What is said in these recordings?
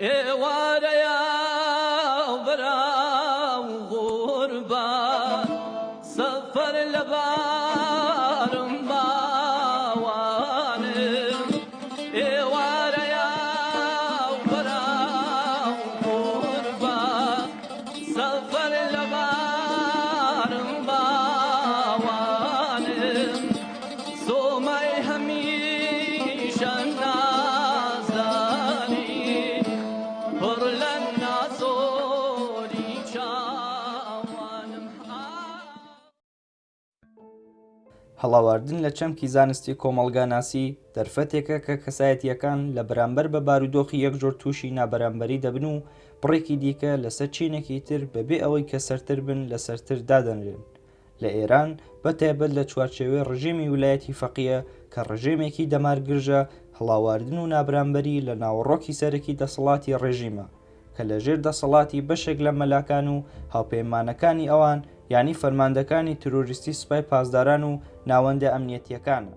ئێوارەیە بەراو غوربە سەفەر لەبارم باوانم ئێوارەیە بەراو غوربە سەفەر لەبارم باوانم زۆمای هەمیشە هەڵاواردن لە چەمکی زانستی کۆمەڵگاناسی دەرفەتێکە کە کەسایەتیەکان لە بەرامبەر بە بارودۆخی یەکجۆر تووشی نابەرامبەری دەبن و بڕێکی دیکە لەسەر چینێکی تر بەبێ ئەوەی کە سەرتر بن لە سەرتر دادەنرێن. لە ئێران بەتایبەت لە چوارچێوەی ڕژیمی ویلایەتی فەقیە کە ڕژیمێکی دەمارگرژە، هەڵاواردن و نابرامبەری لە ناوەڕۆکی سەرەکی دەسەڵاتی ڕێژیمە کە لەژێر دەسەڵاتی بەشێک لە مەلاکان و هاوپەیمانەکانی ئەوان یعنی فەرماندەکانی تروریستی سوپای پاسداران و ناوەندە ئەمنیەتیەکانە.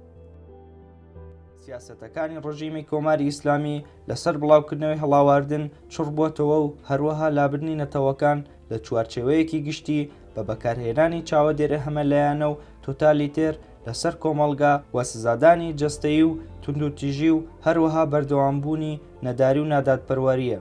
سیاسەتەکانی ڕژیمی کۆماری ئیسلامی لەسەر بڵاوکردنەوەی هەڵاواردن چڕ بووەتەوە و هەروەها لابردنی نەتەوەکان لە چوارچێوەیەکی گشتی بە بەکارهێنانی چاوەدێرە هەمەلایانە و تۆتالیتێر لەسەر کۆمەڵگا و سزادانی جەستەیی و توندوتیژی و هەروەها بەردەوامبوونی نەداری و نادادپەروەریە.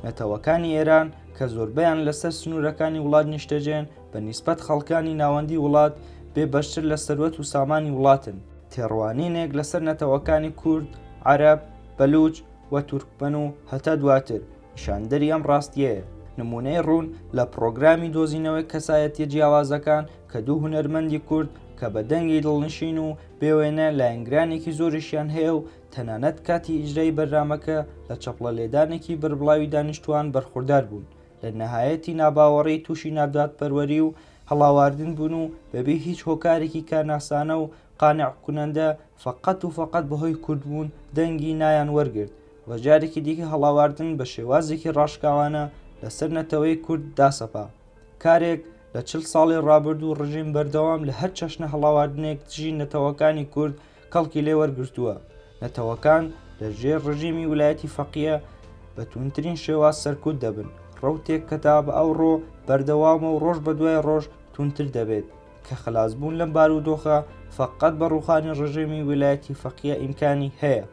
نەتەوەکانی ئێران کە زۆربەیان لەسەر سنوورەکانی وڵات نیشتەجێن بە نیسبەت خەڵکانی ناوەندی وڵات بێ بەشتر لە سەروەت و سامانی وڵاتن. تێڕوانینێک لەسەر نەتەوەکانی کورد، عەرەب، بەلوچ و تورکمەن و هەتا دواتر نیشاندەری ئەم ڕاستیەیە. نمونەی ڕوون لە پرۆگرامی دۆزینەوەی کەسایەتیە جیاوازەکان کە دوو هونەرمەندی کورد کە بە دەنگی دڵنشین و بێوێنە لایەنگرانێکی زۆریشیان هەیە و تەنانەت کاتی ئیجرای بەرنامەکە لە چەپڵە لێدانێکی بربڵاوی دانیشتوان بەرخوردار بوون. لە نەهایەتی ناباوەڕی تووشی نادادپەروەری و هەڵاواردن بوون و بەبێ هیچ هۆکارێکی کارناسانە و قانع کوونەندە فەقەت و فەقەت بەهۆی کوردبوون دەنگی نایان وەرگرت و جارێکی دیکە هەڵاواردن بە شێوازێکی ڕاشکاوانە لەسەر نەتەوەی کورد داسەپا. کارێک لە 40 ساڵی ڕابردوو ڕژیم بەردەوام لە هەر چەشنە هەڵاواردنێک دژی نەتەوەکانی کورد کەڵکی لێ وەرگرتووە. نەتەوەکان لە ژێر ڕژیمی ویلایەتی فەقیە بە توندترین شێواز سەرکوت دەبن. ڕەوتێک کە تا بە ئەوڕۆ بەردەوامە و ڕۆژ بە دوای ڕۆژ توندتر دەبێت کە خلاصبوون لەم بارودۆخە فەقەت بە ڕووخانی ڕژیمی ویلایەتی فەقیە ئیمکانی هەیە.